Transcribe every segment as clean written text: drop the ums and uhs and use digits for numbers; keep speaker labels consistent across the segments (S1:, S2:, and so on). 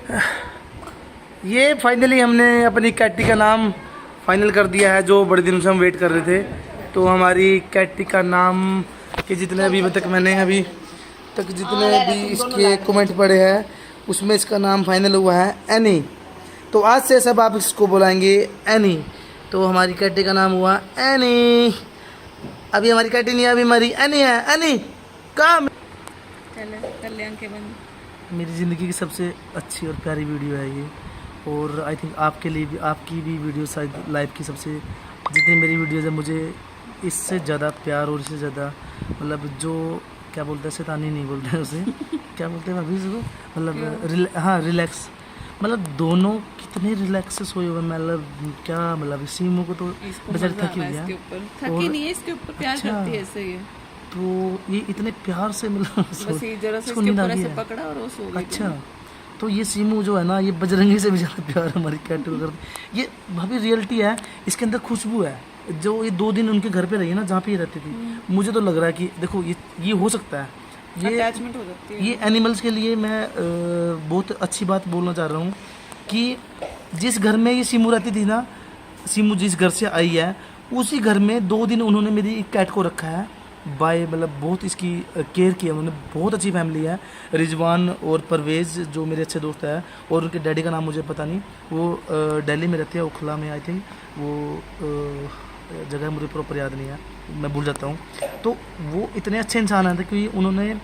S1: ये फाइनली हमने अपनी कैटी का नाम फाइनल कर दिया है, जो बड़े दिनों से हम वेट कर रहे थे। तो हमारी कैटी का नाम के जितने अभी तक मैंने जितने भी इसके कमेंट पढ़े हैं उसमें इसका नाम फाइनल हुआ है एनी। तो आज से सब आप इसको बुलाएंगे एनी। तो हमारी कैटी का नाम हुआ एनी। अभी हमारी कैटी नहीं है, अभी हमारी एनी है। एनी काम
S2: कल्याण के बंद।
S1: मेरी ज़िंदगी की सबसे अच्छी और प्यारी वीडियो है ये, और आई थिंक आपके लिए भी, आपकी भी वीडियो शायद लाइफ की सबसे, जितनी मेरी वीडियोज़ है मुझे इससे ज़्यादा प्यार और इससे ज़्यादा मतलब जो क्या बोलते हैं, शैतानी नहीं बोलते हैं उसे क्या बोलते हैं भाभी उसको, मतलब हाँ रिलैक्स, मतलब दोनों कितने रिलैक्स से सोए हुए, मतलब क्या मतलब सीमू को तो बेचारी थकी हुई है,
S2: थकी नहीं है, इसके ऊपर प्यार करती है ऐसे ही।
S1: तो ये इतने प्यार से मतलब
S2: बस ये जरा से इसके ऊपर ऐसे पकड़ा और वो सो गई।
S1: अच्छा, तो ये सीमू जो है ना, ये बजरंगी से भी ज़्यादा प्यार हमारी कैट को करती। ये भाभी रियलिटी है, इसके अंदर खुशबू है। जो ये 2 दिन उनके घर पे रही है ना, जहाँ पे ये रहती थी, मुझे तो लग रहा है कि देखो ये हो सकता है, ये
S2: अटैचमेंट हो जाती है।
S1: ये एनिमल्स के लिए मैं बहुत अच्छी बात बोलना चाह रहा हूँ कि जिस घर में ये सीमू रहती थी ना, सीमू जिस घर से आई है उसी घर में 2 दिन उन्होंने मेरी कैट को रखा है बाय, मतलब बहुत इसकी केयर किया उन्होंने। बहुत अच्छी फैमिली है, रिजवान और परवेज़ जो मेरे अच्छे दोस्त है, और उनके डैडी का नाम मुझे पता नहीं, वो दिल्ली में रहते हैं, ओखला में आई थिंक, वो जगह मुझे प्रॉपर याद नहीं है, मैं भूल जाता हूँ। तो वो इतने अच्छे इंसान हैं क्योंकि उन्होंने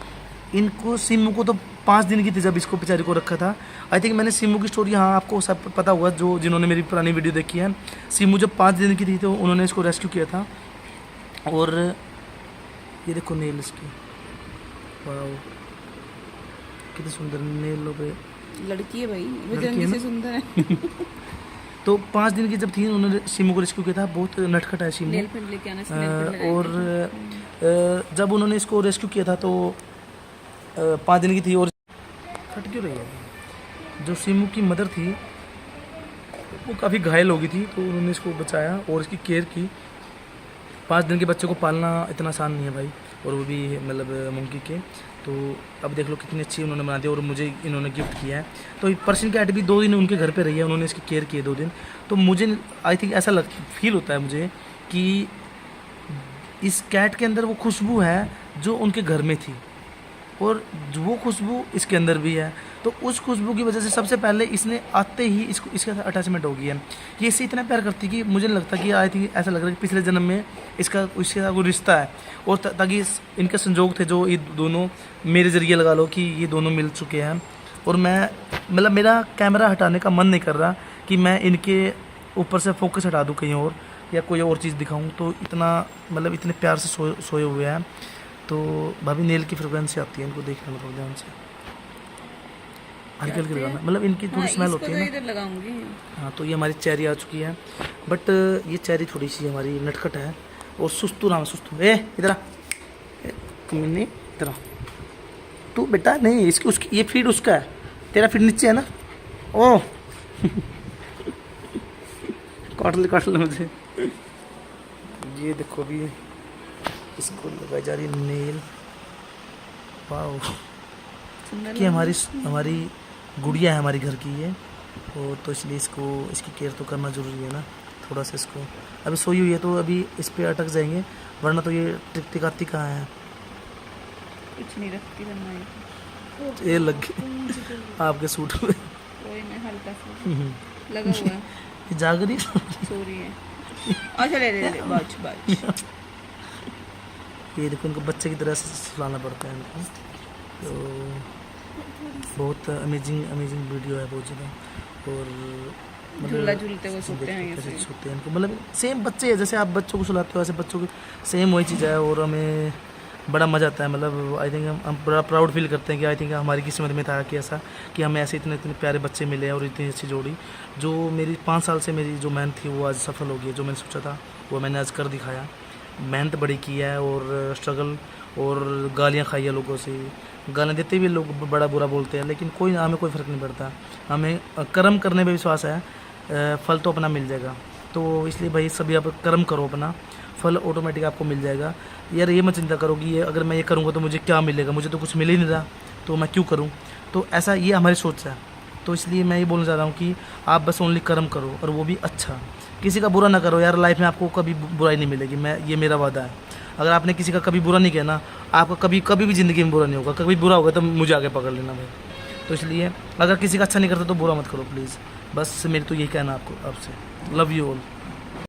S1: इनको सीमू को तो 5 दिन की थी जब इसको बेचारी को रखा था। आई थिंक मैंने सीमू की स्टोरी, हाँ आपको सब पता हुआ जो जिन्होंने मेरी पुरानी वीडियो देखी है। सीमू जब 5 दिन की थी तो उन्होंने इसको रेस्क्यू किया था। और ये देखो नेल इसकी, वाओ कितनी सुंदर नेलों पे,
S2: लड़की है भाई, बजरंगी से सुंदर है।
S1: तो 5 दिन की जब थी उन्होंने सीमू को रेस्क्यू किया था। बहुत नटखट है सीमू। और जब उन्होंने इसको रेस्क्यू किया था तो 5 दिन की थी। और फट क्यों रही है, जो सीमू की मदर थी वो काफ़ी घायल हो गई थी, तो उन्होंने इसको बचाया और इसकी केयर की। 5 दिन के बच्चे को पालना इतना आसान नहीं है भाई, और वो भी मतलब मंकी के। तो अब देख लो कितनी अच्छी उन्होंने बना दी, और मुझे इन्होंने गिफ्ट किया है। तो पर्शियन कैट भी 2 दिन उनके घर पे रही है, उन्होंने इसकी केयर की है 2 दिन। तो मुझे आई थिंक ऐसा फील होता है मुझे कि इस कैट के अंदर वो खुशबू है जो उनके घर में थी, और वो खुशबू इसके अंदर भी है। तो उस खुशबू की वजह से सबसे पहले इसने आते ही इसके साथ अटैचमेंट हो गई है। ये इससे इतना प्यार करती कि मुझे लगता कि आई थिंक ऐसा लग रहा है कि पिछले जन्म में इसके साथ वो रिश्ता है, और ताकि इनके संजोग थे जो ये दोनों मेरे ज़रिए लगा लो कि ये दोनों मिल चुके हैं। और मैं मतलब मेरा कैमरा हटाने का मन नहीं कर रहा कि मैं इनके ऊपर से फोकस हटा दूँ कहीं और, या कोई और चीज़ दिखाऊँ। तो इतना मतलब इतने प्यार से सोए हुए हैं। तो भाभी नेल की फ्रिक्वेंसी आती है, इनको देखना मतलब ध्यान से, हल्की हल्की लगाना, मतलब इनकी थोड़ी स्मेल होती है ना।
S2: इधर लगाऊंगी।
S1: हाँ, तो ये हमारी चेरी आ चुकी है, बट ये चेरी थोड़ी सी हमारी नटखट है और सुस्तू नाम है, सुस्तू। इधर आ, नहीं इधर आ तू बेटा, नहीं इसकी उसकी ये फीड उसका है, तेरा फीड नीचे है ना। ओह काट ले मुझे। ये देखो अभी इसको लगाई जा रही है नेल। वाओ, कि हमारी गुड़िया है हमारी घर की ये, और तो इसलिए इसकी केयर तो करना ज़रूरी है ना थोड़ा सा। इसको अभी सोई हुई है तो अभी इस पे अटक जाएंगे, वरना तो ये टिकटिकाती कहाँ है।
S2: कुछ नहीं रखती
S1: ये लग गई आपके सूट में,
S2: हल्का सा लगा हुआ है।
S1: ये जाग रही
S2: सो रही है। अच्छा ले बाज।
S1: ये देखो इनको बच्चे की तरह से सुलाना पड़ता है इनको। तो बहुत अमेजिंग वीडियो है बहुत ज़्यादा। और
S2: झूला झूलते हुए सोते हैं
S1: इनको, मतलब सेम बच्चे है, जैसे आप बच्चों को सुलाते हो ऐसे बच्चों की सेम वही चीज़ है। और हमें बड़ा मज़ा आता है, मतलब आई थिंक हम बड़ा प्राउड फील करते हैं कि आई थिंक हमारी किस्मत में था कि ऐसा कि हमें ऐसे इतने प्यारे बच्चे मिले और इतनी अच्छी जोड़ी। जो मेरी 5 साल से मेरी जो मेहनत थी वो आज सफल हो गई। जो मैंने सोचा था वो मैंने आज कर दिखाया। मेहनत बड़ी की है और स्ट्रगल, और गालियाँ खाई है लोगों से, गालियाँ देते भी लोग बड़ा बुरा बोलते हैं, लेकिन हमें कोई फ़र्क नहीं पड़ता। हमें कर्म करने पे विश्वास है, फल तो अपना मिल जाएगा। तो इसलिए भाई सभी आप कर्म करो, अपना फल ऑटोमेटिक आपको मिल जाएगा। यार ये मत चिंता करो कि ये अगर मैं ये करूँगा तो मुझे क्या मिलेगा, मुझे तो कुछ मिल ही नहीं रहा तो मैं क्यों करूँ। तो ऐसा ये हमारी सोच है। तो इसलिए मैं ये बोलना चाह रहा हूँ कि आप बस ओनली कर्म करो, और वो भी अच्छा, किसी का बुरा ना करो यार। लाइफ में आपको कभी बुराई नहीं मिलेगी, ये मेरा वादा है। अगर आपने किसी का कभी बुरा नहीं किया ना, आपका कभी भी ज़िंदगी में बुरा नहीं होगा। कभी बुरा होगा तो मुझे आगे पकड़ लेना भाई। तो इसलिए अगर किसी का अच्छा नहीं करते तो बुरा मत करो प्लीज़। बस मेरी तो यही कहना आपको, आपसे। Love you all.